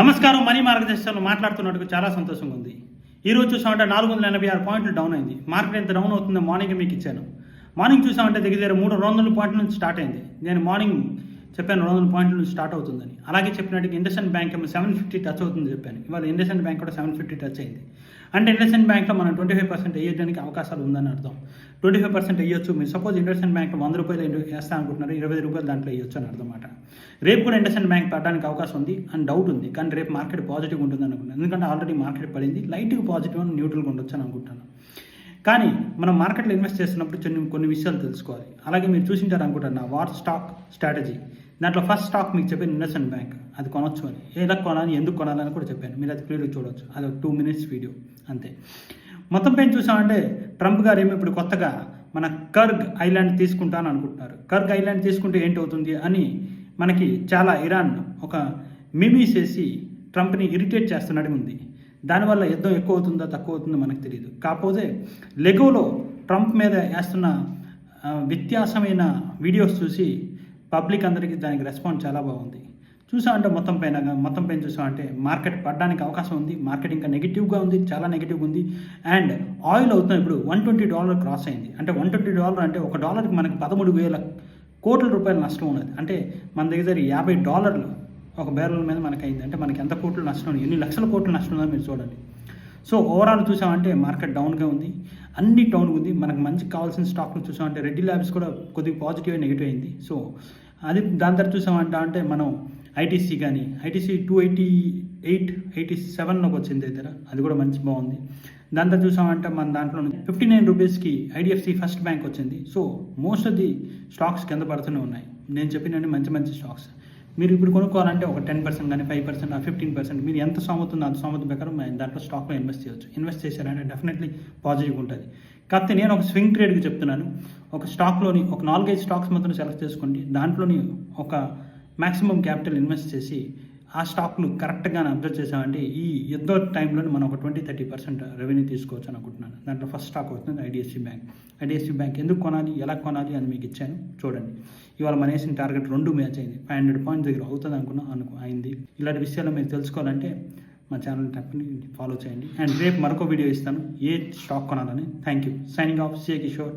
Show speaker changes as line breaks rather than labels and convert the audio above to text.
నమస్కారం. మనీ మార్గదర్శకంలో మాట్లాడుతున్నట్టుగా చాలా సంతోషంగా ఉంది. ఈరోజు చూసామంటే 486 పాయింట్లు డౌన్ అయింది. మార్కెట్ ఎంత డౌన్ అవుతుందో మార్నింగ్ మీకు ఇచ్చాను. మార్నింగ్ చూసామంటే దగ్గర 300 పాయింట్ల నుంచి స్టార్ట్ అయింది. నేను మార్నింగ్ చెప్పాను 200 పాయింట్ల నుంచి స్టార్ట్ అవుతుందని. అలాగే చెప్పినట్టుగా ఇండస్ఇండ్ బ్యాంక్ ఏమో 750 టచ్ అవుతుంది చెప్పాను. ఇవాళ ఇండస్ఇండ్ బ్యాంక్ కూడా 750 టచ్ అయింది. అంటే ఇండస్ఇండ్ బ్యాంక్లో మనం 25% వేయడానికి అవకాశాలు ఉందని అర్థం. 25% వేయొచ్చు. మీరు సపోజ్ ఇండస్ఇండ్ బ్యాంక్లో 100 రూపాయలు వేస్తా అనుకుంటున్నారు, 25 రూపాయలు దాంట్లో వేయొచ్చు అని అర్థమాట. రేపు కూడా ఇండస్ఇండ్ బ్యాంక్ పడడానికి అవకాశం ఉంది అని డౌట్ ఉంది. కానీ రేపు మార్కెట్ పాజిటివ్గా ఉంటుంది అనుకుంటున్నాను. ఎందుకంటే ఆల్రెడీ మార్కెట్ పడింది, లైట్గా పాజిటివ్ అని న్యూట్రల్గా ఉండొచ్చు అని అనుకుంటాను. కానీ మనం మార్కెట్లో ఇన్వెస్ట్ చేస్తున్నప్పుడు కొన్ని విషయాలు తెలుసుకోవాలి. అలాగే మీరు చూసింటారు అనుకుంటున్నా వార్ స్టాక్ స్ట్రాటజీ. దాంట్లో ఫస్ట్ స్టాక్ మీకు చెప్పాను ఇండస్ఇండ్ బ్యాంక్. అది కొనొచ్చు అని, ఎలా కొనాలి, ఎందుకు కొనాలని కూడా చెప్పాను. మీరు అది క్లియర్గా చూడవచ్చు. అది ఒక 2 minutes వీడియో అంతే. మొత్తం పైన చూసామంటే ట్రంప్ గారు ఏమో ఇప్పుడు కొత్తగా మన కర్గ్ ఐలాండ్ తీసుకుంటాను అనుకుంటున్నారు. కర్గ్ ఐలాండ్ తీసుకుంటే ఏంటవుతుంది అని మనకి చాలా ఇరాన్ ఒక మిమీస్ వేసి ట్రంప్ని ఇరిటేట్ చేస్తున్నట్టు ఉంది. దానివల్ల యుద్ధం ఎక్కువ అవుతుందో తక్కువ అవుతుందో మనకు తెలియదు. కాకపోతే లెగోలో ట్రంప్ మీద వేస్తున్న వ్యత్యాసమైన వీడియోస్ చూసి పబ్లిక్ అందరికీ దానికి రెస్పాన్స్ చాలా బాగుంది. చూసామంటే మొత్తం పైన చూసామంటే మార్కెట్ పడడానికి అవకాశం ఉంది. మార్కెట్ ఇంకా నెగిటివ్గా ఉంది, చాలా నెగిటివ్గా ఉంది. అండ్ ఆయిల్ అవుతుంది ఇప్పుడు $120 క్రాస్ అయింది. అంటే $120 అంటే $1కి మనకి 13,000 కోట్ల రూపాయలు నష్టం ఉన్నది. అంటే మన దగ్గర $50 ఒక బ్యారెల్ మీద మనకు అయింది. అంటే మనకి ఎంత కోట్లు నష్టం, ఎన్ని లక్షల కోట్లు నష్టం ఉందో మీరు చూడండి. సో ఓవరాల్ చూసామంటే మార్కెట్ డౌన్గా ఉంది, అన్ని డౌన్గా ఉంది. మనకు మంచి కావాల్సిన స్టాక్లు చూసామంటే రెడ్డి ల్యాబ్స్ కూడా కొద్దిగా పాజిటివ్ నెగిటివ్ అయింది. సో అది దాని తర్వాత చూసామంటే మనం ఐటీసీ 288-87 వచ్చింది దగ్గర, అది కూడా మంచి బాగుంది. దాని తర్వాత చూసామంటే మన దాంట్లో 59 రూపీస్కి ఐడిఎఫ్సి ఫస్ట్ బ్యాంక్ వచ్చింది. So most of the stocks కింద పడుతూనే ఉన్నాయి. నేను చెప్పినట్టు మంచి స్టాక్స్ మీరు ఇప్పుడు కొనుక్కోవాలంటే ఒక 10% కానీ 5% 15% మీరు ఎంత సొమ్ముతుందో అంత సొమ్ము ప్రకారం దాంట్లో స్టాక్లో ఇన్వెస్ట్ చేయవచ్చు. ఇన్వెస్ట్ చేశారంటే డెఫినెట్లీ పాజిటివ్ ఉంటుంది. కాకపోతే నేను ఒక స్వింగ్ ట్రేడ్కి చెప్తున్నాను. ఒక స్టాక్లోని ఒక 4-5 స్టాక్స్ మాత్రం సెలెక్ట్ చేసుకోండి. దాంట్లోని ఒక మ్యాక్సిమం క్యాపిటల్ ఇన్వెస్ట్ చేసి ఆ స్టాక్లు కరెక్ట్గా అబ్జర్వ్ చేసామంటే ఈ యుద్ధ టైంలో మనం ఒక 20-30% రెవెన్యూ తీసుకోవచ్చు అనుకుంటున్నాను. దాంట్లో ఫస్ట్ స్టాక్ వస్తుంది ఐడిఎఫ్సి బ్యాంక్. ఐడిఎఫ్సి బ్యాంక్ ఎందుకు కొనాలి, ఎలా కొనాలి అని మీకు ఇచ్చాను చూడండి. ఇవాళ మన వేసిన టార్గెట్ 2 మ్యాచ్ అయింది. 500 పాయింట్స్ దగ్గర అవుతుంది అయింది. ఇలాంటి విషయాలు మీరు తెలుసుకోవాలంటే మా ఛానల్ తప్పని ఫాలో చేయండి. అండ్ రేపు మరొక వీడియో ఇస్తాను ఏ స్టాక్ కొనాలని. Thank you. Signing off, C Kishore.